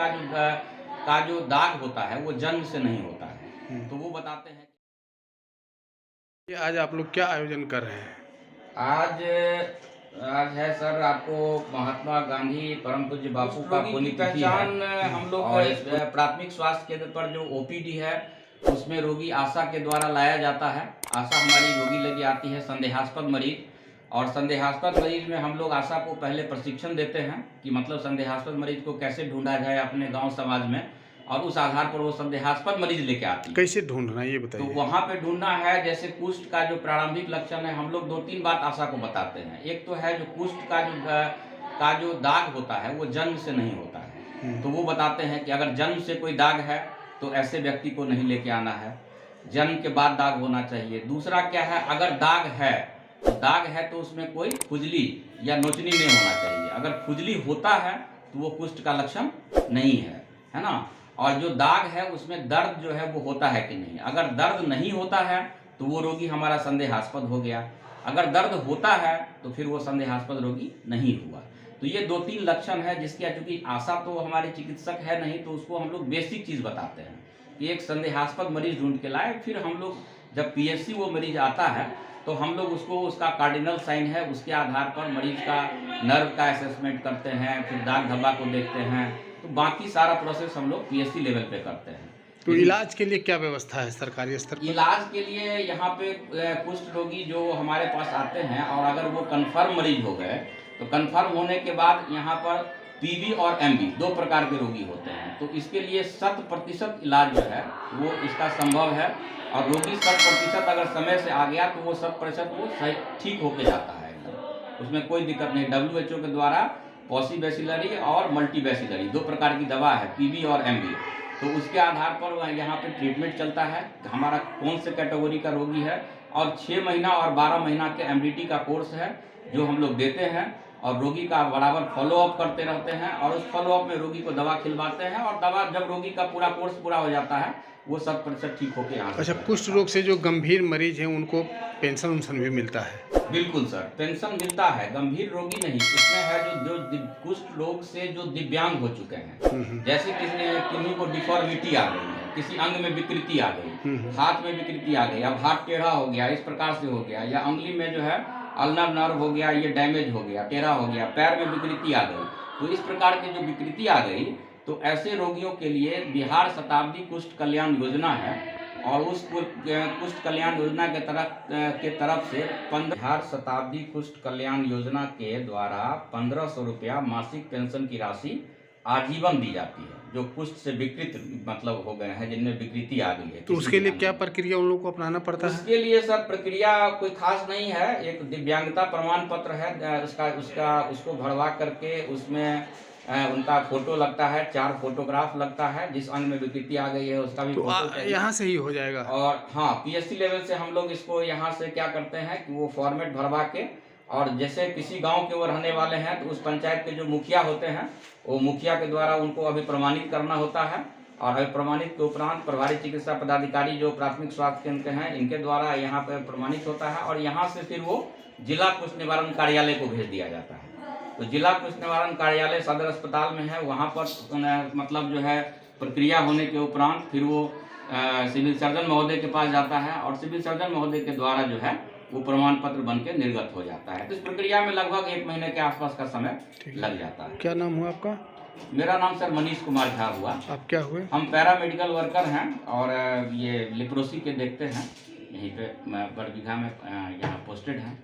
का जो दाग होता है वो जन्म से नहीं होता है। तो वो बताते हैं कि आज आप लोग क्या आयोजन कर रहे हैं? आज आज है सर आपको महात्मा गांधी परम पूज्य बापू का पुण्यतिथि है। हम लोग और इस प्राथमिक स्वास्थ्य केंद्र पर जो ओपीडी है उसमें रोगी आशा के द्वारा लाया जाता है। आशा हमारी रोगी लेके आती है संदेहास्पद मरीज, और संदेहास्पद मरीज में हम लोग आशा को पहले प्रशिक्षण देते हैं कि मतलब संदेहास्पद मरीज को कैसे ढूंढा जाए अपने गांव समाज में, और उस आधार पर वो संदेहास्पद मरीज लेके आती है। कैसे ढूंढना ये तो बताइए। वहाँ पे ढूंढना है, जैसे कुष्ठ का जो प्रारंभिक लक्षण है हम लोग 2-3 बात आशा को बताते हैं। एक तो है जो कुष्ठ का जो दाग होता है वो जन्म से नहीं होता है। तो वो बताते हैं कि अगर जन्म से कोई दाग है तो ऐसे व्यक्ति को नहीं लेके आना है, जन्म के बाद दाग होना चाहिए। दूसरा क्या है, अगर दाग है तो उसमें कोई खुजली या नोचनी नहीं होना चाहिए। अगर खुजली होता है तो वो कुष्ठ का लक्षण नहीं है ना। और जो दाग है उसमें दर्द जो है वो होता है कि नहीं। अगर दर्द नहीं होता है तो वो रोगी हमारा संदेहास्पद हो गया, अगर दर्द होता है तो फिर वो संदेहास्पद रोगी नहीं हुआ। तो ये 2-3 लक्षण है जिसके, चूंकि आशा तो हमारे चिकित्सक है नहीं, तो उसको हम लोग बेसिक चीज़ बताते हैं कि एक संदेहास्पद मरीज ढूंढ के लाए। फिर हम लोग जब पीएचसी वो मरीज आता है तो हम लोग उसको, उसका कार्डिनल साइन है उसके आधार पर मरीज का नर्व का असेसमेंट करते हैं, फिर दाग धब्बा को देखते हैं। तो बाकी सारा प्रोसेस हम लोग पीएचसी लेवल पे करते हैं। तो इलाज के लिए क्या व्यवस्था है सरकारी स्तर पर? इलाज के लिए यहाँ पे कुष्ठ रोगी जो हमारे पास आते हैं और अगर वो कन्फर्म मरीज हो गए तो कन्फर्म होने के बाद यहाँ पर पीबी और एमबी 2 प्रकार के रोगी होते हैं। तो इसके लिए 100% इलाज जो है वो इसका संभव है, और रोगी 100% अगर समय से आ गया तो वो 100% वो सही ठीक होके जाता है एकदम, उसमें कोई दिक्कत नहीं। WHO के द्वारा पॉसिबैसिलरी और मल्टीबैसिलरी 2 प्रकार की दवा है, पीबी और एमबी। तो उसके आधार पर यहाँ पे ट्रीटमेंट चलता है, हमारा कौन से कैटेगरी का रोगी है, और 6 महीना और 12 महीना के एमडीटी का कोर्स है जो हम लोग देते हैं, और रोगी का बराबर फॉलोअप करते रहते हैं, और उस फॉलोअप में रोगी को दवा खिलवाते हैं, और दवा जब रोगी का पूरा कोर्स पूरा हो जाता है वो 100% ठीक होकर यहाँ। अच्छा, कुष्ठ रोग से जो गंभीर मरीज हैं उनको पेंशन उन्शन भी मिलता है? बिल्कुल सर, पेंशन मिलता है। गंभीर रोगी नहीं, इसमें है जो कुष्ठ रोग से जो दिव्यांग हो चुके हैं, जैसे किन्हीं को डिफॉर्मिटी आ गई है, किसी अंग में विकृति आ गई, हाथ में विकृति आ गई, अब हाथ टेढ़ा हो गया, इस प्रकार से हो गया, या अंगुली में जो है अल्नर नर्व हो गया, ये डैमेज हो गया, टेढ़ा हो गया, पैर में विकृति आ गई। तो इस प्रकार की जो विकृति आ गई, तो ऐसे रोगियों के लिए बिहार शताब्दी कुष्ठ कल्याण योजना है, और उस कुष्ठ कल्याण योजना के तरफ से बिहार शताब्दी कुष्ठ कल्याण योजना के द्वारा 1500 रुपया मासिक पेंशन की राशि आजीवन दी जाती है, जो कुष्ठ से विकृत मतलब हो गए हैं, जिनमें विकृति आ गई है। तो उसके लिए क्या प्रक्रिया उन लोगों को अपनाना पड़ता है? उसके लिए सर प्रक्रिया कोई खास नहीं है, एक दिव्यांगता प्रमाण पत्र है, उसको भरवा करके उसमें उनका फोटो लगता है, 4 फोटोग्राफ लगता है, जिस अंग में विकृति आ गई है उसका भी तो फोटो चाहिए। यहाँ से ही हो जाएगा? और हाँ, पीएचसी लेवल से हम लोग इसको यहाँ से क्या करते हैं कि वो फॉर्मेट भरवा के, और जैसे किसी गांव के वो रहने वाले हैं तो उस पंचायत के जो मुखिया होते हैं वो मुखिया के द्वारा उनको अभी प्रमाणित करना होता है, और अभी प्रमाणित के उपरांत प्रभारी चिकित्सा पदाधिकारी जो प्राथमिक स्वास्थ्य केंद्र के हैं इनके द्वारा यहाँ पर प्रमाणित होता है, और यहाँ से फिर वो जिला कुष्ठ निवारण कार्यालय को भेज दिया जाता है। तो जिला कुष्ठ निवारण कार्यालय सदर अस्पताल में है, वहाँ पर मतलब जो है प्रक्रिया होने के उपरांत फिर वो सिविल सर्जन महोदय के पास जाता है, और सिविल सर्जन महोदय के द्वारा जो है वो प्रमाण पत्र बन के निर्गत हो जाता है। तो इस प्रक्रिया में लगभग 1 महीने के आसपास का समय लग जाता है। क्या नाम हुआ आपका? मेरा नाम सर मनीष कुमार झा हुआ। आप क्या हुए? हम पैरामेडिकल वर्कर हैं, और ये लिप्रोसी के देखते हैं, यहीं पे बड़बीघा में यहाँ पोस्टेड हैं।